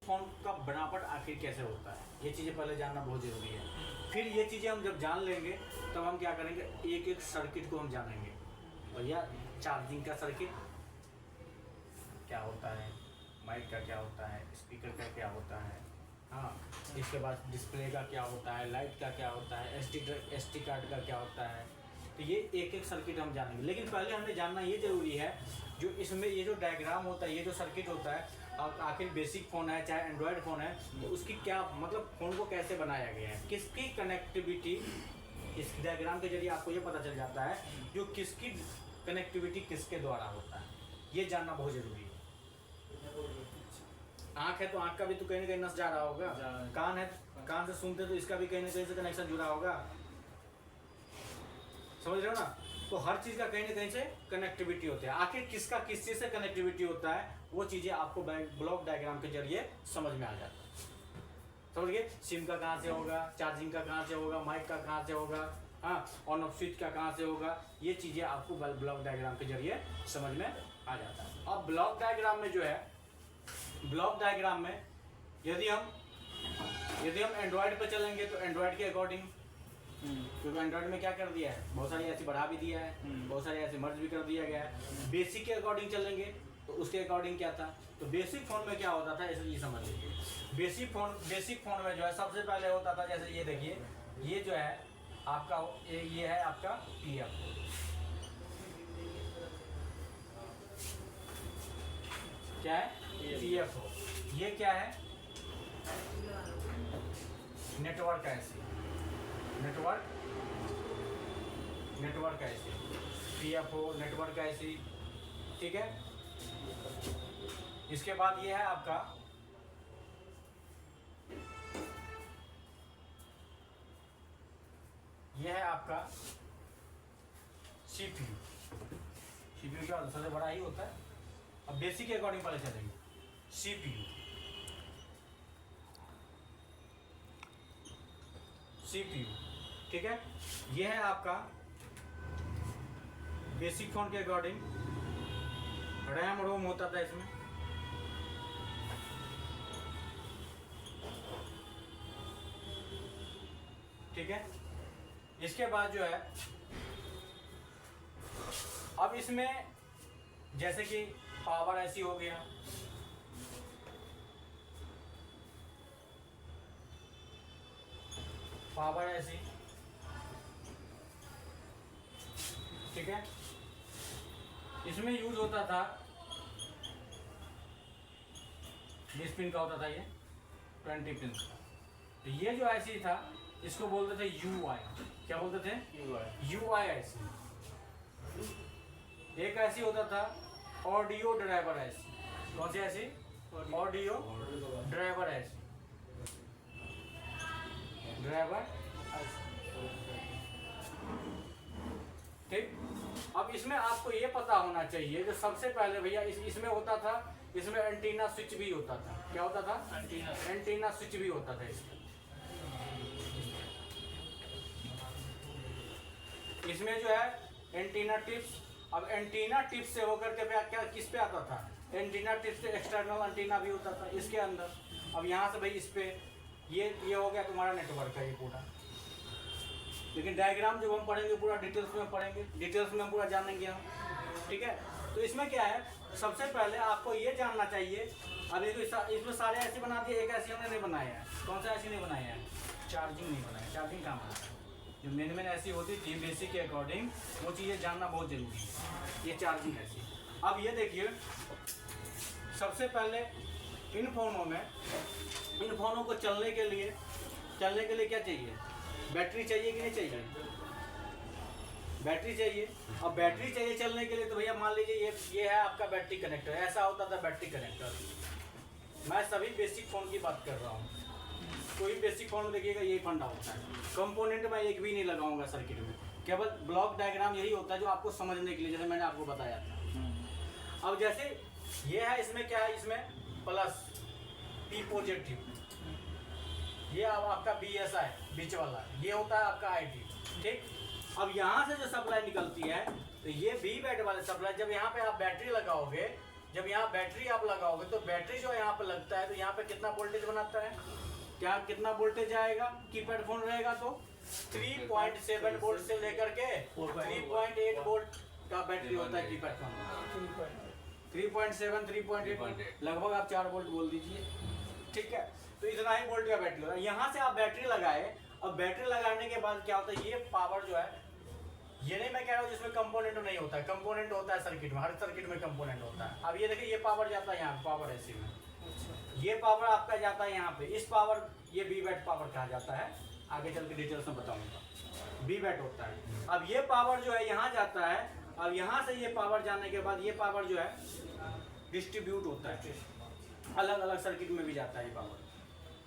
Phone का बनावट आखिर कैसे होता है, ये चीज़ें पहले जानना बहुत ज़रूरी है। फिर ये चीज़ें हम जब जान लेंगे तब हम क्या करेंगे, एक एक सर्किट को हम जानेंगे। भैया चार्जिंग का सर्किट क्या होता है, माइक का क्या होता है, स्पीकर का क्या होता है, हाँ, इसके बाद डिस्प्ले का क्या होता है, लाइट का क्या होता है, एसडी कार्ड का क्या होता है। तो ये एक एक सर्किट हम जानेंगे, लेकिन पहले हमें जानना ये ज़रूरी है जो इसमें ये जो डायग्राम होता है, ये जो सर्किट होता है, आखिर बेसिक फ़ोन है चाहे एंड्रॉयड फ़ोन है, तो उसकी क्या मतलब फ़ोन को कैसे बनाया गया है, किसकी कनेक्टिविटी, इस डायग्राम के जरिए आपको ये पता चल जाता है जो किसकी कनेक्टिविटी किसके द्वारा होता है, ये जानना बहुत ज़रूरी है। आँख है तो आँख का भी तो कहीं ना कहीं नस जा रहा होगा, कान है, कान से सुनते तो इसका भी कहीं ना कहीं से कनेक्शन जुड़ा होगा, समझ रहे हो ना। तो हर चीज़ का कहीं ना कहीं से कनेक्टिविटी होती है। आखिर किसका किस चीज़ से कनेक्टिविटी होता है, वो चीज़ें आपको ब्लॉक डायग्राम के जरिए समझ में आ जाता है। समझ गए, सिम का कहाँ से होगा, चार्जिंग का कहाँ से होगा, माइक का कहाँ से होगा, हाँ, ऑन ऑफ स्विच का कहाँ से होगा, ये चीज़ें आपको ब्लॉक डायग्राम के जरिए समझ में आ जाता है। अब ब्लॉक डायग्राम में जो है, ब्लॉक डायग्राम में यदि हम एंड्रॉयड पर चलेंगे तो एंड्रॉयड के अकॉर्डिंग, क्योंकि एंड्रॉयड में क्या कर दिया है, बहुत सारी ऐसी बढ़ा भी दिया है, बहुत सारे ऐसे मर्ज भी कर दिया गया है। बेसिक के अकॉर्डिंग चलेंगे तो उसके अकॉर्डिंग क्या था, तो बेसिक फ़ोन में क्या होता था, ऐसे ये समझ लीजिए। बेसिक फ़ोन में जो है सबसे पहले होता था, जैसे ये देखिए, ये जो है आपका ये है आपका PF, क्या है PF, ये क्या है नेटवर्क ऐसे, नेटवर्क ऐसे, PF नेटवर्क ऐसी, ठीक है। इसके बाद ये है आपका CPU क्या सबसे बड़ा ही होता है। अब बेसिक के अकॉर्डिंग पहले चलेंगे, CPU, ठीक है। ये है आपका बेसिक फोन के अकॉर्डिंग, रैम रोम होता था इसमें, ठीक है। इसके बाद जो है, अब इसमें जैसे कि पावर ऐसी हो गया, पावर ऐसी, ठीक है। इसमें यूज होता था 20 पिन का होता था, ये 20 पिन का। तो ये जो ऐसी था इसको बोलते थे UI, क्या बोलते थे UI ऐसी। एक ऐसी होता था ऑडियो ड्राइवर ऐसी, कौन सी ऐसी, ऑडियो ड्राइवर ऐसी, ठीक। अब इसमें आपको ये पता होना चाहिए जो सबसे पहले भैया इसमें होता था, इसमें एंटीना स्विच भी होता था, क्या होता था, एंटीना स्विच भी होता था इसमें जो है एंटीना टिप्स। अब एंटीना टिप्स से होकर के क्या किस पे आता था, एंटीना टिप्स से एक्सटर्नल एंटीना भी होता था इसके अंदर। अब यहाँ से भाई इस पे ये हो गया तुम्हारा नेटवर्क का ये पूरा, लेकिन डायग्राम जब हम पढ़ेंगे पूरा डिटेल्स में पढ़ेंगे, डिटेल्स में हम पूरा जानेंगे हम, ठीक है। तो इसमें क्या है, सबसे पहले आपको ये जानना चाहिए, अब ये इसमें सारे ऐसे बना दिए, एक ऐसी हमने नहीं बनाया है, कौन सा ऐसी नहीं बनाया है, चार्जिंग नहीं बनाया, चार्जिंग कहाँ बनाया, जो मेन ऐसी होती थी बेसिक के अकॉर्डिंग, वो चीज़ें जानना बहुत जरूरी है। ये चार्जिंग ऐसी। अब ये देखिए, सबसे पहले इन फोनों को चलने के लिए क्या चाहिए, बैटरी चाहिए कि नहीं चाहिए, बैटरी चाहिए। अब बैटरी चाहिए चलने के लिए, तो भैया मान लीजिए ये है आपका बैटरी कनेक्टर, ऐसा होता था बैटरी कनेक्टर। मैं सभी बेसिक फ़ोन की बात कर रहा हूँ, कोई बेसिक फ़ोन देखिएगा यही फंडा होता है। कंपोनेंट मैं एक भी नहीं लगाऊंगा सर्किट में, केवल ब्लॉक डायग्राम यही होता है जो आपको समझने के लिए, जैसे मैंने आपको बताया था। अब जैसे ये है, इसमें क्या है, इसमें प्लस P पॉजिटिव, ये अब आपका BSI बीच वाला, ये होता है आपका IT, ठीक। अब यहाँ से जो सप्लाई निकलती है, तो ये B बैट वाले सप्लाई, जब यहाँ पे आप बैटरी लगाओगे, जब यहाँ बैटरी आप लगाओगे तो बैटरी जो यहाँ पे लगता है तो यहाँ पे कितना वोल्टेज बनाता है, क्या कितना वोल्टेज आएगा, कीपैड फोन रहेगा तो 3.7 वोल्ट से लेकर के 3.8 वोल्ट का बैटरी होता है कीपैड फोन। 3.7 3.8 लगभग आप 4 वोल्ट बोल दीजिए, ठीक है। तो इतना ही वोल्ट का बैटरी होता है। यहाँ से आप बैटरी लगाए, अब बैटरी लगाने के बाद क्या होता है, ये पावर जो है, ये नहीं मैं कह रहा हूँ जिसमें कंपोनेंट नहीं होता है, कंपोनेंट होता है सर्किट में, हर सर्किट में कंपोनेंट होता है। अब ये देखिए ये पावर जाता है यहाँ, पावर ऐसी में, ये पावर आपका जाता है यहाँ पे, इस पावर ये बी बैट पावर कहा जाता है, आगे चल के डिटेल्स में बताऊंगा। बी बैट होता है। अब ये पावर जो है यहाँ जाता है, अब यहाँ से ये पावर जाने के बाद ये पावर जो है डिस्ट्रीब्यूट होता है, अलग अलग सर्किट में भी जाता है ये पावर,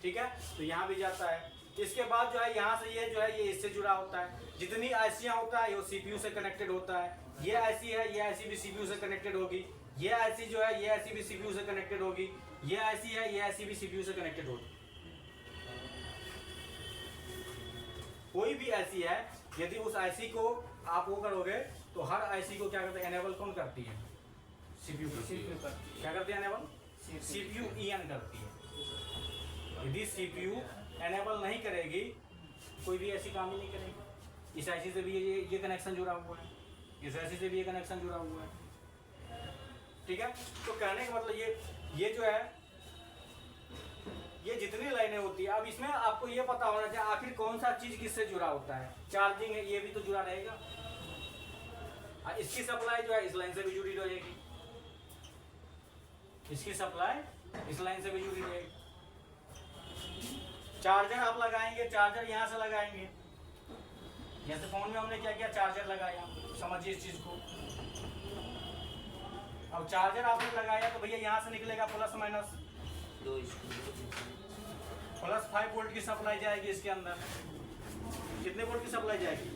ठीक है। तो यहाँ भी जाता है। इसके बाद जो है यहाँ से ये जो है ये इससे जुड़ा होता है, जितनी आईसियाँ होता है वो सीपीयू से कनेक्टेड होता है। ये आईसी है, ये आईसी भी सीपीयू से कनेक्टेड होगी, ये आईसी जो है ये आईसी भी सीपीयू से कनेक्टेड होगी, ये आईसी है ये आईसी भी सीपीयू से कनेक्टेड होगी। कोई भी आईसी है, यदि उस आईसी को आप वो करोगे तो हर आईसी को क्या करते हैं, एनेबल कौन करती है, सीपीयू क्या करती है, एनेबल सीपीयू ईएन करती है। यदि सीपीयू एनेबल नहीं करेगी कोई भी ऐसी काम ही नहीं करेगी। इस आईसी से भी ये कनेक्शन जुड़ा हुआ है, इस आईसी से भी ये कनेक्शन जुड़ा हुआ है, ठीक है। तो कहने का मतलब ये जो है ये जितनी लाइनें होती है, अब इसमें आपको ये पता होना चाहिए आखिर कौन सा चीज किससे जुड़ा होता है। चार्जिंग है, ये भी तो जुड़ा रहेगा, इसकी सप्लाई जो है इस लाइन से भी जुड़ी रहेगी, इसकी सप्लाई इस लाइन से भी जुड़ी रहेगी। चार्जर आप लगाएंगे, चार्जर यहाँ से लगाएंगे, जैसे फोन में हमने क्या किया, चार्जर लगाया, समझिए इस चीज को। अब चार्जर आपने लगाया तो भैया यहाँ से निकलेगा प्लस माइनस, प्लस 5 वोल्ट की सप्लाई जाएगी इसके अंदर। कितने वोल्ट की सप्लाई जाएगी,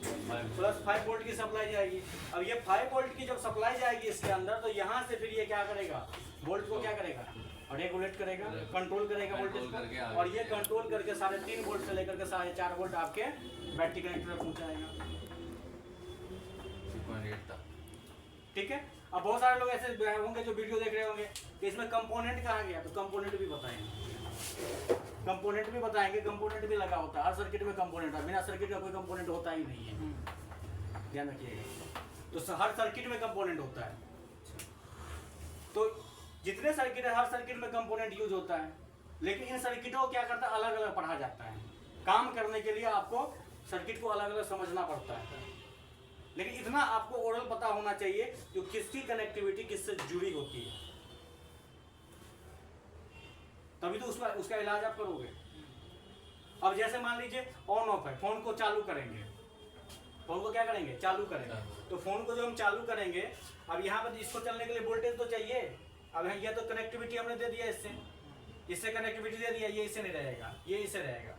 प्लस 5 वोल्ट की सप्लाई जाएगी। अब ये 5 वोल्ट की जब सप्लाई जाएगी इसके अंदर तो यहाँ से फिर ये क्या करेगा, वोल्ट को क्या करेगा, रेगुलेट करेगा, कंट्रोल करेगा वोल्टेज को, और ये कंट्रोल करके 3.5 वोल्ट से लेकर के 4.5 वोल्ट आपके बैटरी कनेक्टर में पहुंचाएगा, ठीक है। अब बहुत सारे लोग ऐसे होंगे जो वीडियो देख रहे होंगे कि इसमें कंपोनेंट कहाँ गया, तो कंपोनेंट भी बताएंगे, कंपोनेंट भी बताएंगे, कंपोनेंट भी लगा होता है हर सर्किट में, कंपोनेंट है, बिना सर्किट का कोई कंपोनेंट होता ही नहीं है, ध्यान रखिएगा। तो हर सर्किट में कंपोनेंट होता है, तो जितने सर्किट है हर सर्किट में कंपोनेंट यूज होता है, लेकिन इन सर्किटों को क्या करता है, अलग अलग पढ़ा जाता है। काम करने के लिए आपको सर्किट को अलग अलग समझना पड़ता है, लेकिन इतना आपको ओरल पता होना चाहिए कि किसकी कनेक्टिविटी किससे जुड़ी होती है, तभी तो उसका इलाज आप करोगे। अब जैसे मान लीजिए ऑन ऑफ है, फोन को चालू करेंगे, फोन को क्या करेंगे, चालू करेंगे, तो फोन को जो हम चालू करेंगे, अब यहाँ पर इसको चलने के लिए वोल्टेज तो चाहिए। अब ये तो कनेक्टिविटी हमने दे दिया, इससे कनेक्टिविटी दे दिया, ये इससे नहीं रहेगा, ये इससे रहेगा,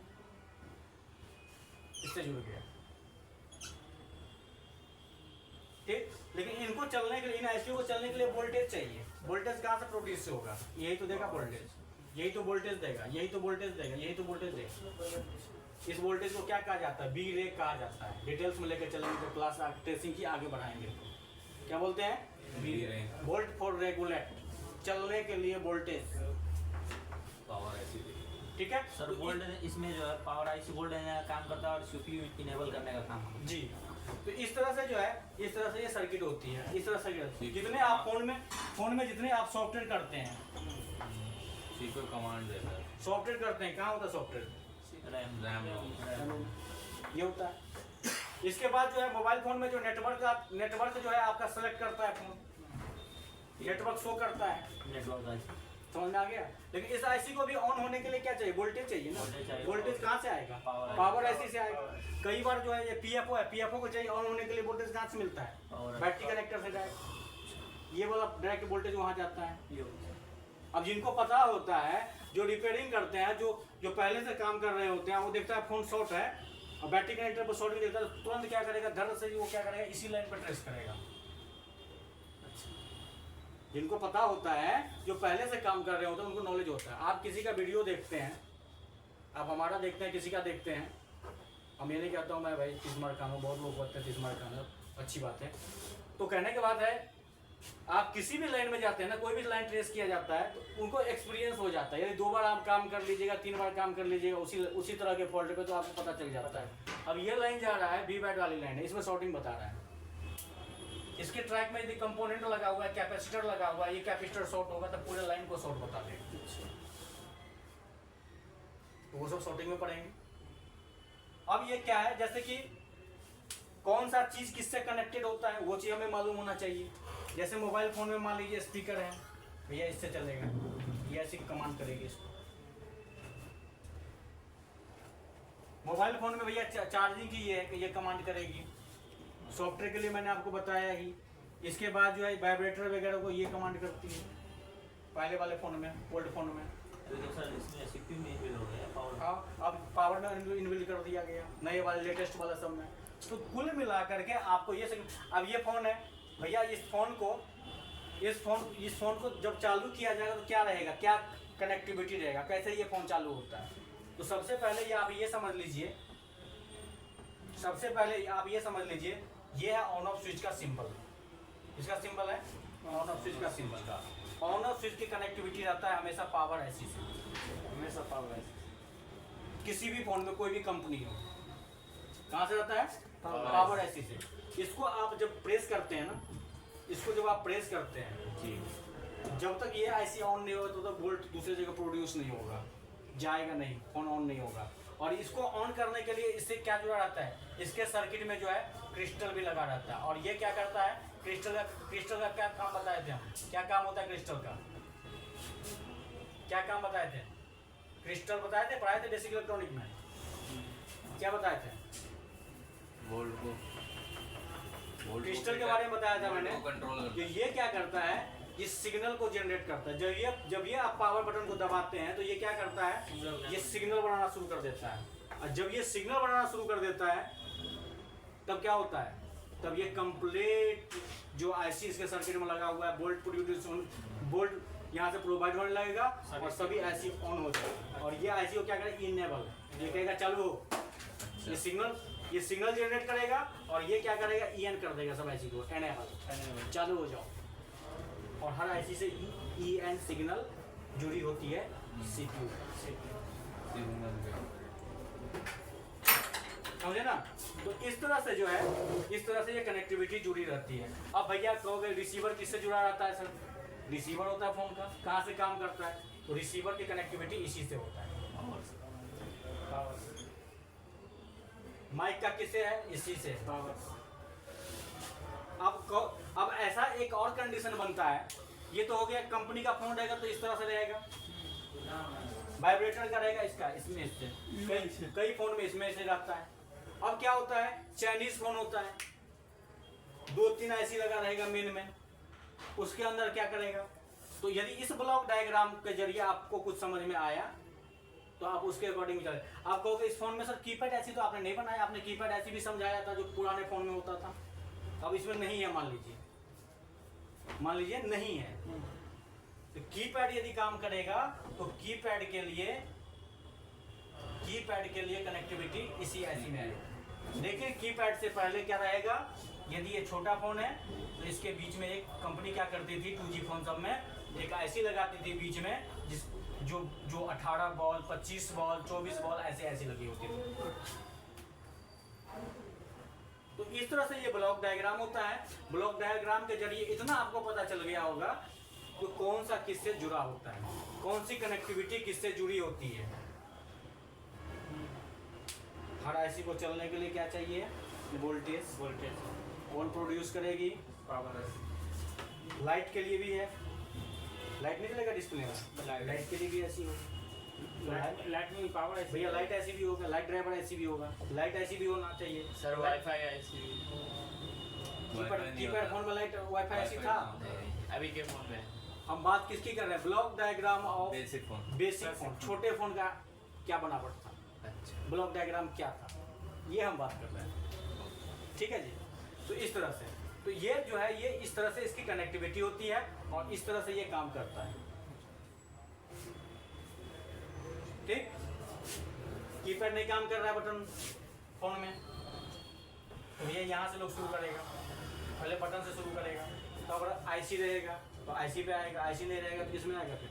इससे जुड़ गया, ठीक। लेकिन इनको चलने के लिए, इन आईसीयू को चलने के लिए वोल्टेज चाहिए। वोल्टेज कहाँ से प्रोड्यूस होगा, यही तो देगा वोल्टेज, यही तो वोल्टेज देगा, यही तो वोल्टेज देगा, यही तो वोल्टेज देगा। इस वोल्टेज को क्या कहा जाता है, बी रेक कहा जाता है। डिटेल्स में लेकर चलेंगे तो क्लास ट्रेसिंग की आगे बढ़ाएंगे, क्या बोलते हैं, बी रेक, वोल्ट फॉर रेगुलेट, चलने के लिए वोल्टेज, पावर आईसी, ठीक है सर। वोल्टेज इसमें जो है पावर आईसी वोल्टेज का काम करता है और सीपीयू इनेबल करने का काम जी। तो इस तरह से जो है, इस तरह से ये सर्किट होती है, इस तरह से जितने आप फोन में जितने आप सॉफ्टवेयर करते हैं, सीपीयू कमांड देता है, सॉफ्टवेयर करते हैं, कहाँ होता है सॉफ्टवेयर, रैम ये होता है। इसके बाद जो है मोबाइल फोन में जो नेटवर्क जो है आपका सेलेक्ट करता है फोन, नेटवर्क शो करता है, नेटवर्क, समझ में आ गया। लेकिन इस आईसी को भी ऑन होने के लिए क्या चाहिए, वोल्टेज चाहिए ना। वोल्टेज कहाँ से आएगा, पावर आईसी से आएगा। कई बार जो है ये पीएफओ है, पीएफओ को चाहिए ऑन होने के लिए वोल्टेज कहाँ से मिलता है, बैटरी कनेक्टर से डायरेक्ट, ये वाला डायरेक्ट वोल्टेज वहाँ जाता है। अब जिनको पता होता है, जो रिपेयरिंग करते हैं, जो पहले से काम कर रहे होते हैं, वो देखता है फोन शॉर्ट है और बैटरी कनेक्टर पर शॉर्ट भी देखता है, तुरंत क्या करेगा, धड़ से वो क्या करेगा, इसी लाइन पर ट्रेस करेगा। जिनको पता होता है, जो पहले से काम कर रहे होते हैं, उनको नॉलेज होता है। आप किसी का वीडियो देखते हैं, आप हमारा देखते हैं, किसी का देखते हैं, हम ये नहीं कहता हूँ मैं भाई 30 मार्क का हूँ, बहुत लोग बोलते हैं 30 मार्क का, अच्छी बात है। तो कहने के बाद है आप किसी भी लाइन में जाते हैं ना, कोई भी लाइन ट्रेस किया जाता है तो उनको एक्सपीरियंस हो जाता है। यदि 2 बार आप काम कर लीजिएगा, 3 बार काम कर लीजिएगा उसी तरह के फॉल्ट पे, तो आपको पता चल जाता है। अब ये लाइन जा रहा है, वी बैट वाली लाइन है, इसमें शॉर्टिंग बता रहा है। इसके ट्रैक में यदि कंपोनेंट लगा हुआ है, कैपेसिटर लगा हुआ है, ये कैपेसिटर शॉर्ट होगा तो पूरे लाइन को शॉर्ट बता देगा। तो वो सब शॉर्टिंग में पड़ेंगे। अब ये क्या है, जैसे कि कौन सा चीज किससे कनेक्टेड होता है वो चीज हमें मालूम होना चाहिए। जैसे मोबाइल फोन में मान लीजिए स्पीकर है, भैया इससे चलेगा, ये ऐसी कमांड करेगी इसको। मोबाइल फोन में भैया चार्जिंग की ये है कि ये कमांड करेगी। सॉफ्टवेयर के लिए मैंने आपको बताया ही। इसके बाद जो है वाइब्रेटर वगैरह को ये कमांड करती है पहले वाले फ़ोन में, ओल्ड फ़ोन में। सर इसमें सीपीयू में इनबिल्ट हो गया पावर। हाँ, अब पावर में इनबिल्ट कर दिया गया नए वाले लेटेस्ट वाला सब में। तो कुल मिला करके आपको ये अब ये फ़ोन है भैया, इस फ़ोन को जब चालू किया जाएगा तो क्या रहेगा, क्या कनेक्टिविटी रहेगा, कैसे ये फ़ोन चालू होता है। तो सबसे पहले आप ये समझ लीजिए, ये है ऑन ऑफ स्विच का सिंबल। इसका सिंबल है ऑन ऑफ स्विच का सिंबल। ऑन ऑफ स्विच की कनेक्टिविटी रहता है हमेशा पावर ऐसी से, हमेशा पावर ऐसी। किसी भी फोन में कोई भी कंपनी हो, कहाँ से रहता है, पावर ऐसी से। इसको आप जब प्रेस करते हैं ना, जी, जब तक ये आईसी ऑन नहीं होगा तो वोल्ट दूसरी जगह प्रोड्यूस नहीं होगा, जाएगा नहीं, फोन ऑन नहीं होगा। और इसको ऑन करने के लिए इससे क्या जुड़ा रहता है, इसके सर्किट में जो है क्रिस्टल भी लगा रहता है। और ये क्या करता है, क्रिस्टल का क्या काम बताए थे हम, क्या काम होता है क्रिस्टल का, क्या काम बताए थे, क्रिस्टल बताए थे, पढ़ाए थे बेसिक इलेक्ट्रॉनिक में, क्या बताए थे, वोल्ट को क्रिस्टल के बारे में बताया था मैंने कंट्रोल कि ये क्या करता है, ये सिग्नल को जनरेट करता है। जब ये आप पावर बटन को दबाते हैं तो ये क्या करता है, ये सिग्नल बनाना शुरू कर देता है। और जब ये सिग्नल बनाना शुरू कर देता है तब क्या होता है, तब ये कंप्लीट जो आईसी इसके सर्किट में लगा हुआ है वोल्ट यहाँ से प्रोवाइड होने लगेगा और सभी आईसी ऑन हो जाएगा। और ये आईसी को क्या करेगा, इनेबल, ये कहेगा चालू हो। ये सिग्नल जनरेट करेगा और ये क्या करेगा, ईएन कर देगा सब आईसी को, एनेबल, चालू हो जाओ। और हर आईसी से ईएन सिग्नल जुड़ी होती है सीपीयू से, समझे ना। तो इस तरह से जो है, इस तरह से ये कनेक्टिविटी जुड़ी रहती है। अब भैया कहोगे रिसीवर किससे जुड़ा रहता है, सर रिसीवर होता है फोन का, कहाँ से काम करता है, तो रिसीवर की कनेक्टिविटी इसी से होता है, माइक का किससे है, इसी से। अब ऐसा एक और कंडीशन बनता है, ये तो हो गया कंपनी का फोन रहेगा तो इस तरह से रहेगा, वाइब्रेटर का रहेगा इसका, इसमें से कई फोन में इसमें से रहता है। अब क्या होता है, चाइनीज फोन होता है, 2-3 ऐसी लगा रहेगा मेन में, उसके अंदर क्या करेगा। तो यदि इस ब्लॉक डायग्राम के जरिए आपको कुछ समझ में आया तो आप उसके अकॉर्डिंग चले। आप कहोगे इस फोन में सर कीपैड ऐसी तो आपने नहीं बनाया, आपने कीपैड ऐसी भी समझाया था जो पुराने फोन में होता था, अब इसमें नहीं है, मान लीजिए नहीं है। तो कीपैड यदि काम करेगा तो कीपैड के लिए कनेक्टिविटी इसी ऐसी में आएगी। देखिए कीपैड से पहले क्या रहेगा, यदि ये छोटा फोन है तो इसके बीच में एक कंपनी क्या करती थी, 2G फोन सब में एक ऐसी लगाती थी बीच में, जो 18 बॉल, 25 बॉल, 24 बॉल ऐसी लगी होती थी। तो इस तरह से ये ब्लॉक डायग्राम होता है। ब्लॉक डायग्राम के जरिए इतना आपको पता चल गया होगा कि कौन सा किससे जुड़ा होता है, कौन सी कनेक्टिविटी किससे जुड़ी होती है। हर आईसी को चलने के लिए क्या चाहिए, वोल्टेज कौन प्रोड्यूस करेगी, पावर। लाइट के लिए भी है, लाइट नहीं चलेगा डिस्प्ले में, लाइट के लिए भी ऐसी होगी, लाइट में पावर ऐसी, भैया लाइट ऐसी भी होगा, लाइट ड्राइवर ऐसी भी होगा, लाइट ऐसी भी होना चाहिए सर। वाईफाई ऐसी, कीपैड फोन में लाइट वाईफाई ऐसी था, अभी के फोन में हम बात किसकी कर रहे हैं, block diagram of basic phone, छोटे फोन का क्या बनावट था, अच्छा, ब्लॉक डायग्राम क्या था, ये हम बात कर रहे हैं, ठीक है जी। तो इस तरह से, तो ये जो है ये इस तरह से इसकी कनेक्टिविटी होती है और इस तरह से ये काम करता है, ठीक। कीपैड नहीं काम कर रहा है बटन फोन में, तो ये यहाँ से लोग शुरू करेगा, पहले बटन से शुरू करेगा, तो अगर आईसी रहेगा तो आईसी पे आएगा, आईसी नहीं रहेगा तो किसमें आएगा फिर?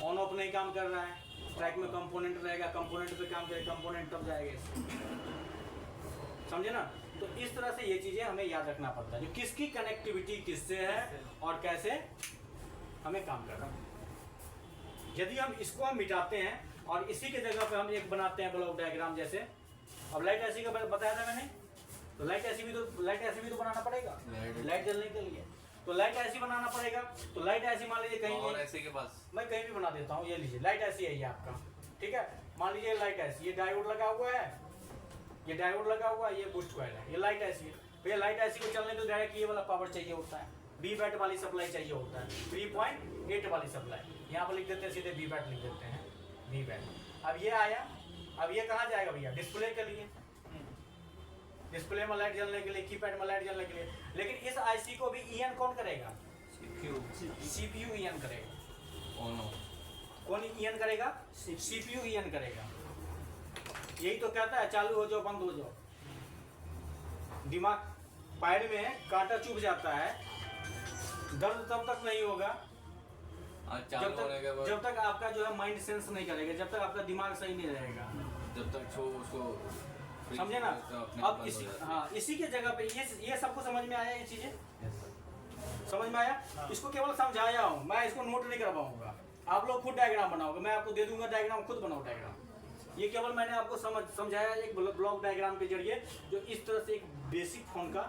ऑन ऑफ नहीं काम कर रहा है, ट्रैक में कंपोनेंट रहेगा, कंपोनेंट पे काम करेगा, कंपोनेंट तब जाएगा इसमें। समझे ना? तो इस तरह से ये चीजें हमें याद रखना पड़ता है, जो किसकी कनेक्टिविटी किससे है और कैसे हमें काम करना है। यदि हम इसको हम मिटाते हैं और इसी के जगह पे हम एक बनाते हैं ब्लॉक डायग्राम, जैसे अब लाइट ऐसी का बताया था मैंने, तो लाइट ऐसी भी तो बनाना पड़ेगा लाइट जलने के लिए, तो लाइट ऐसी बनाना पड़ेगा। तो लाइट ऐसी मान लीजिए कहीं और ऐसे के पास मैं कहीं भी बना देता हूँ, ये लीजिए लाइट ऐसी है ये आपका, ठीक है। मान लीजिए लाइट ऐसी, ये डायोड लगा हुआ है, ये डायोड लगा हुआ है, ये बूस्ट कॉइल है, ये लाइट ऐसी है। भैया लाइट ऐसी को चलने के लिए डायरेक्ट ये वाला पावर चाहिए होता है, बी बैट वाली सप्लाई चाहिए होता है, 3.8 वाली सप्लाई। यहाँ पर लिख देते हैं सीधे बी बैट लिख देते हैं, बी बैट। अब ये आया, अब ये कहाँ जाएगा भैया? डिस्प्ले के लिए, डिस्प्ले में लाइट जलने के लिए, कीपैड में लाइट जलने के लिए। लेकिन इस आईसी को भी ईएन कौन करेगा? सीपीयू ईएन करेगा। ऑन ऑफ कौन ईएन करेगा? सीपीयू ईएन करेगा। यही तो कहता है चालू हो जाओ बंद हो जाओ। दिमाग पैर में कांटा चुभ जाता है, दर्द तब तक नहीं होगा जब तक आपका जो है माइंड सेंस नहीं करेगा, जब तक आपका दिमाग सही नहीं रहेगा, जब तक छो उसको समझे ना? अब इसी के जगह पे ये सबको समझ में आया, ये चीजें समझ में आया? इसको केवल समझाया हूँ मैं, इसको नोट नहीं कर पाऊंगा। आप लोग खुद डायग्राम बनाओगे, मैं आपको दे दूंगा डायग्राम, खुद बनाओ डायग्राम। ये केवल मैंने आपको समझाया एक ब्लॉक डायग्राम के जरिए, जो इस तरह से एक बेसिक फोन का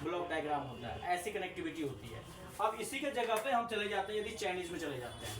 ब्लॉक डायग्राम होता है, ऐसी कनेक्टिविटी होती है। अब इसी के जगह पे हम चले जाते हैं, यदि चाइनीज में चले जाते हैं,